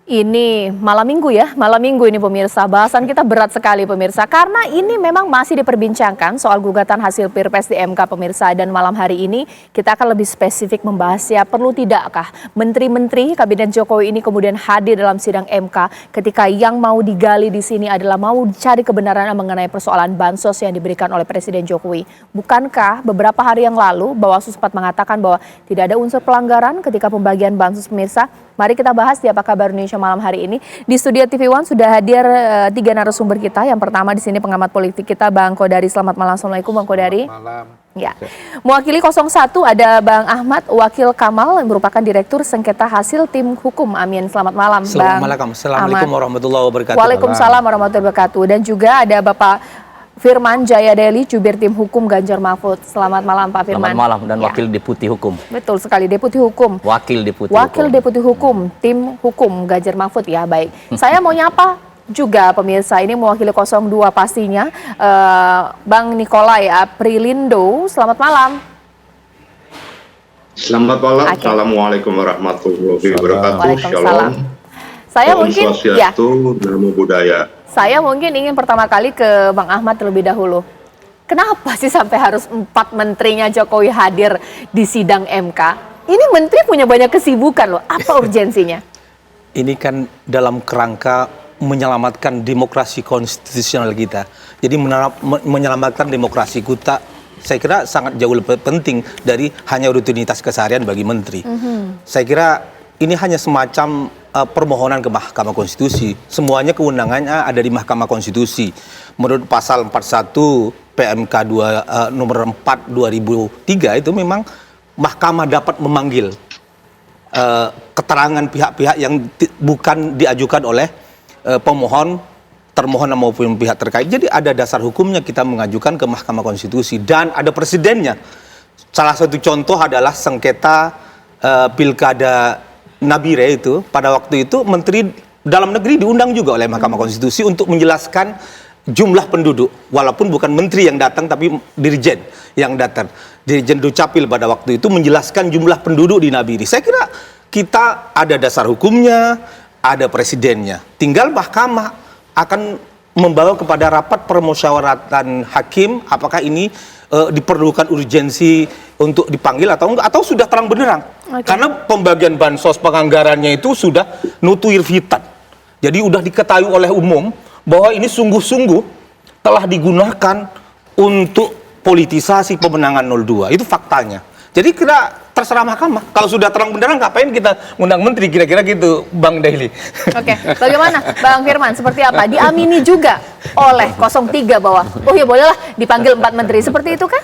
Ini malam minggu ya, malam minggu ini pemirsa. Bahasan kita berat sekali pemirsa, karena ini memang masih diperbincangkan soal gugatan hasil Pilpres di MK pemirsa. Dan malam hari ini kita akan lebih spesifik membahasnya, perlu tidakkah menteri-menteri Kabinet Jokowi ini kemudian hadir dalam sidang MK ketika yang mau digali di sini adalah mau cari kebenaran mengenai persoalan bansos yang diberikan oleh Presiden Jokowi. Bukankah beberapa hari yang lalu Bawaslu sempat mengatakan bahwa tidak ada unsur pelanggaran ketika pembagian bansos pemirsa? Mari kita bahas di Apa Kabar Indonesia malam hari ini. Di studio TV One sudah hadir 3 narasumber kita. Yang pertama di sini pengamat politik kita Bang Kodari. Selamat malam. Assalamualaikum Bang Kodari. Selamat malam. Ya. Mewakili 01 ada Bang Ahmad Wakil Kamal yang merupakan Direktur Sengketa Hasil Tim Hukum Amin. Selamat malam Bang. Assalamualaikum warahmatullahi wabarakatuh. Waalaikumsalam warahmatullahi wabarakatuh. Dan juga ada Bapak Firman Jayadeli, Jubir Tim Hukum Ganjar Mahfud. Selamat malam Pak Firman. Selamat malam dan Wakil Deputi Hukum. Betul sekali, Deputi Hukum. Wakil Deputi Hukum, Tim Hukum Ganjar Mahfud ya, baik. Saya mau nyapa juga pemirsa, ini mewakili 02 pastinya, Bang Nikolai Aprilindo. Selamat malam. Selamat malam. Assalamualaikum warahmatullahi wabarakatuh. Waalaikumsalam. Saya mungkin ya. Namo Buddhaya. Saya mungkin ingin pertama kali ke Bang Ahmad terlebih dahulu. Kenapa sih sampai harus 4 menterinya Jokowi hadir di sidang MK? Ini menteri punya banyak kesibukan loh. Apa urgensinya? Ini kan dalam kerangka menyelamatkan demokrasi konstitusional kita. Jadi menyelamatkan demokrasi kita, saya kira sangat jauh lebih penting dari hanya rutinitas keseharian bagi menteri. Saya kira ini hanya semacam permohonan ke Mahkamah Konstitusi. Semuanya kewenangannya ada di Mahkamah Konstitusi. Menurut pasal 41 PMK nomor 4 2003 itu memang Mahkamah dapat memanggil keterangan pihak-pihak yang bukan diajukan oleh pemohon, termohon maupun pihak terkait. Jadi ada dasar hukumnya kita mengajukan ke Mahkamah Konstitusi dan ada presidennya. Salah satu contoh adalah sengketa pilkada Nabire itu, pada waktu itu Menteri Dalam Negeri diundang juga oleh Mahkamah Konstitusi untuk menjelaskan jumlah penduduk, walaupun bukan menteri yang datang tapi dirjen yang datang. Dirjen Dukcapil pada waktu itu menjelaskan jumlah penduduk di Nabire. Saya kira kita ada dasar hukumnya, ada presidennya. Tinggal Mahkamah akan membawa kepada rapat permusyawaratan hakim apakah ini diperlukan urgensi untuk dipanggil atau enggak, atau sudah terang benderang. Karena pembagian bansos penganggarannya itu sudah nutuir vitat. Jadi sudah diketahui oleh umum bahwa ini sungguh-sungguh telah digunakan untuk politisasi pemenangan 02. Itu faktanya. Jadi kira terserah Mahkamah. Kalau sudah terang benderang ngapain kita undang menteri, kira-kira gitu Bang Daily. Oke, bagaimana Bang Firman? Seperti apa? Diamini juga oleh 03 bahwa oh ya bolehlah dipanggil 4 menteri. Seperti itu kan?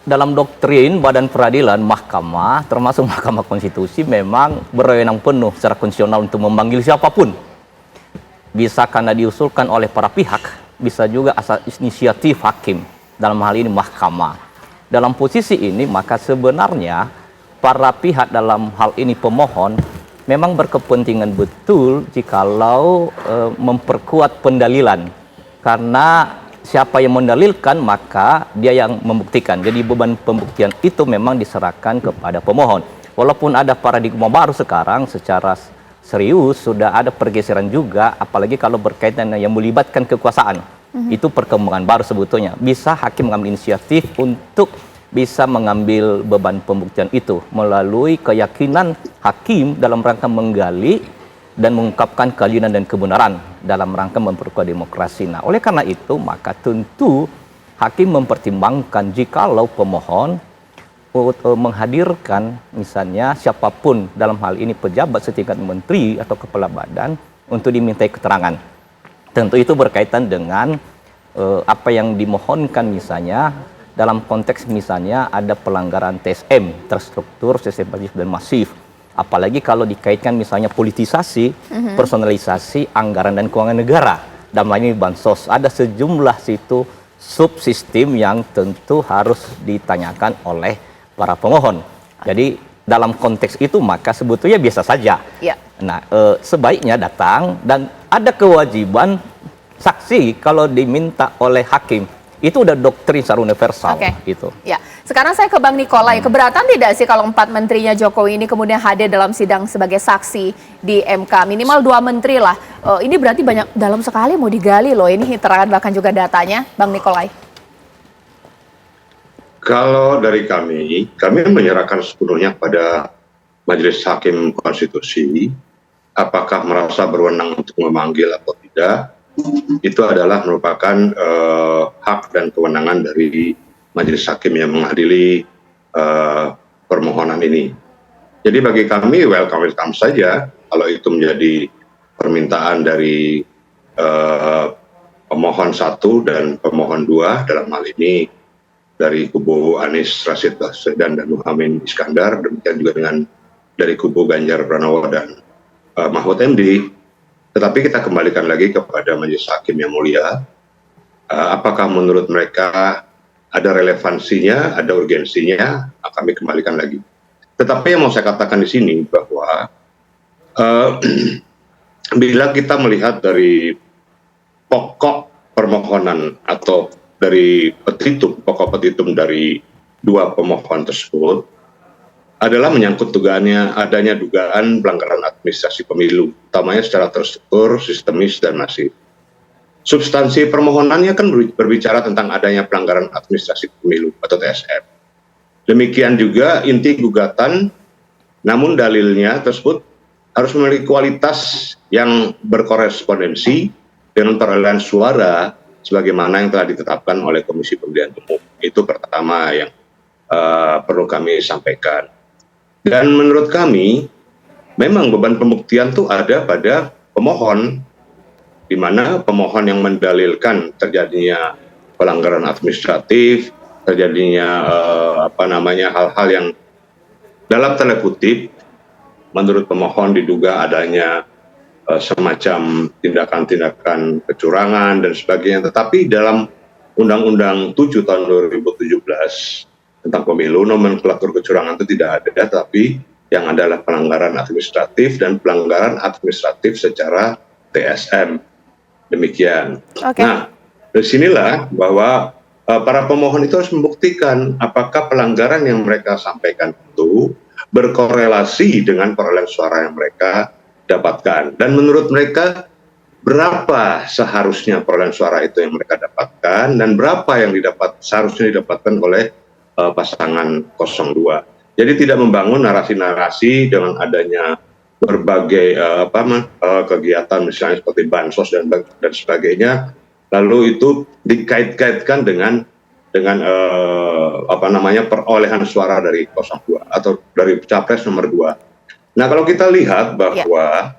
Dalam doktrin Badan Peradilan Mahkamah, termasuk Mahkamah Konstitusi, memang berwenang penuh secara konstitusional untuk memanggil siapapun. Bisa karena diusulkan oleh para pihak, bisa juga asal inisiatif hakim, dalam hal ini Mahkamah. Dalam posisi ini, maka sebenarnya para pihak dalam hal ini pemohon memang berkepentingan betul jikalau memperkuat pendalilan. Karena siapa yang mendalilkan, maka dia yang membuktikan. Jadi beban pembuktian itu memang diserahkan kepada pemohon. Walaupun ada paradigma baru sekarang, secara serius sudah ada pergeseran juga, apalagi kalau berkaitan yang melibatkan kekuasaan. Itu perkembangan baru sebetulnya. Bisa hakim mengambil inisiatif untuk bisa mengambil beban pembuktian itu melalui keyakinan hakim dalam rangka menggali dan mengungkapkan keadilan dan kebenaran dalam rangka memperkuat demokrasi. Nah, oleh karena itu maka tentu hakim mempertimbangkan jikalau pemohon menghadirkan misalnya siapapun, dalam hal ini pejabat setingkat menteri atau kepala badan, untuk dimintai keterangan. Tentu itu berkaitan dengan apa yang dimohonkan, misalnya dalam konteks misalnya ada pelanggaran TSM, terstruktur, sistematis dan masif. Apalagi kalau dikaitkan misalnya politisasi, personalisasi anggaran dan keuangan negara. Dalam hal ini bansos, ada sejumlah situ subsistem yang tentu harus ditanyakan oleh para pemohon. Jadi dalam konteks itu maka sebetulnya biasa saja. Ya. Nah, sebaiknya datang dan ada kewajiban saksi kalau diminta oleh hakim. Itu udah doktrin secara universal Oke. gitu. Ya, sekarang saya ke Bang Nikolai. Keberatan tidak sih kalau 4 menterinya Jokowi ini kemudian hadir dalam sidang sebagai saksi di MK? Minimal 2 menteri lah. Ini berarti banyak dalam sekali mau digali loh. Ini keterangan bahkan juga datanya, Bang Nikolai. Kalau dari kami menyerahkan sepenuhnya pada Majelis Hakim Konstitusi, apakah merasa berwenang untuk memanggil atau tidak, itu adalah merupakan hak dan kewenangan dari Majelis Hakim yang mengadili permohonan ini. Jadi bagi kami welcome saja kalau itu menjadi permintaan dari pemohon 1 dan pemohon 2, dalam hal ini dari kubu Anies Rashid Baswedan dan Muhaimin Iskandar, demikian juga dengan dari kubu Ganjar Pranowo dan Mahfud MD. Tetapi kita kembalikan lagi kepada Majelis Hakim yang mulia, apakah menurut mereka ada relevansinya, ada urgensinya, kami kembalikan lagi. Tetapi yang mau saya katakan di sini bahwa bila kita melihat dari pokok permohonan atau dari pokok petitum dari 2 pemohon tersebut, adalah menyangkut adanya dugaan pelanggaran administrasi pemilu, utamanya secara terstruktur, sistemis, dan masif. Substansi permohonannya kan berbicara tentang adanya pelanggaran administrasi pemilu atau TSM. Demikian juga inti gugatan, namun dalilnya tersebut harus memiliki kualitas yang berkorespondensi dengan perolehan suara sebagaimana yang telah ditetapkan oleh Komisi Pemilihan Umum. Itu pertama yang perlu kami sampaikan. Dan menurut kami, memang beban pembuktian itu ada pada pemohon, di mana pemohon yang mendalilkan terjadinya pelanggaran administratif, terjadinya hal-hal yang dalam tanda kutip, menurut pemohon diduga adanya semacam tindakan-tindakan kecurangan dan sebagainya. Tetapi dalam Undang-Undang 7 tahun 2017 tentang pemilu, nomenklatur kecurangan itu tidak ada, tapi yang adalah pelanggaran administratif dan pelanggaran administratif secara TSM. Demikian. Oke. Nah, dari sinilah bahwa para pemohon itu harus membuktikan apakah pelanggaran yang mereka sampaikan itu berkorelasi dengan perolehan suara yang mereka dapatkan. Dan menurut mereka, berapa seharusnya perolehan suara itu yang mereka dapatkan dan berapa yang seharusnya didapatkan oleh pasangan 02. Jadi tidak membangun narasi-narasi dengan adanya berbagai kegiatan misalnya seperti bansos dan sebagainya, lalu itu dikait-kaitkan dengan perolehan suara dari 02 atau dari capres nomor 2. Nah, kalau kita lihat bahwa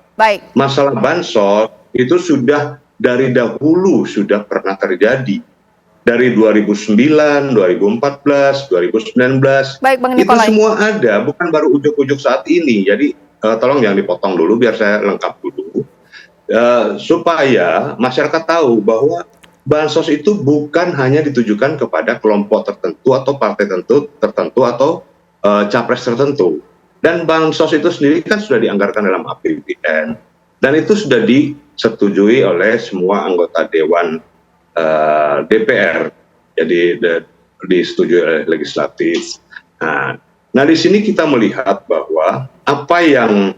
masalah bansos itu sudah dari dahulu sudah pernah terjadi. Dari 2009, 2014, 2019, Baik, Bang itu Nikolai. semua ada, bukan baru ujuk-ujuk saat ini. Jadi tolong jangan dipotong dulu, biar saya lengkap dulu. Supaya masyarakat tahu bahwa bansos itu bukan hanya ditujukan kepada kelompok tertentu atau partai tertentu atau capres tertentu. Dan bansos itu sendiri kan sudah dianggarkan dalam APBN. Dan itu sudah disetujui oleh semua anggota Dewan DPR, jadi disetujui oleh legislatif. Nah, di sini kita melihat bahwa apa yang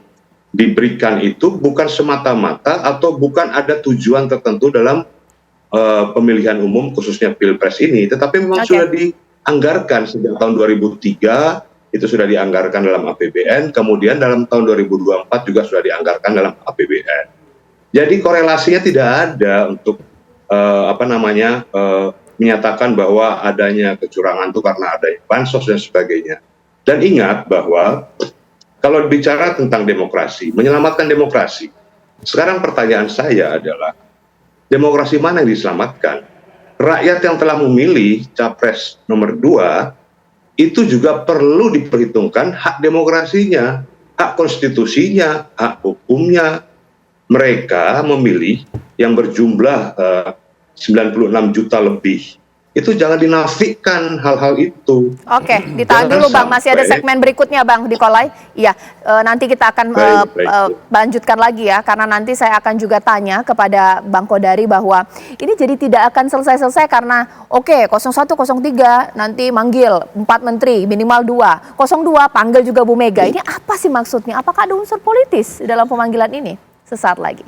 diberikan itu bukan semata-mata atau bukan ada tujuan tertentu dalam pemilihan umum khususnya Pilpres ini, tetapi memang sudah dianggarkan sejak tahun 2003, itu sudah dianggarkan dalam APBN, kemudian dalam tahun 2024 juga sudah dianggarkan dalam APBN. Jadi korelasinya tidak ada untuk menyatakan bahwa adanya kecurangan itu karena adanya bansos dan sebagainya. Dan ingat bahwa kalau bicara tentang demokrasi, menyelamatkan demokrasi, sekarang pertanyaan saya adalah, demokrasi mana yang diselamatkan? Rakyat yang telah memilih capres nomor 2, itu juga perlu diperhitungkan hak demokrasinya, hak konstitusinya, hak hukumnya. Mereka memilih yang berjumlah 96 juta lebih itu jangan dinafikan hal-hal itu. Oke, ditahan Jangan dulu Bang, masih ada sampai- segmen berikutnya Bang Nikolai. Iya, nanti kita akan Baik. lanjutkan lagi ya, karena nanti saya akan juga tanya kepada Bang Kodari bahwa ini jadi tidak akan selesai-selesai karena 01, 03 nanti manggil 4 menteri, minimal 2. 02 panggil juga Bu Mega. Ini apa sih maksudnya? Apakah ada unsur politis dalam pemanggilan ini? Sesaat lagi.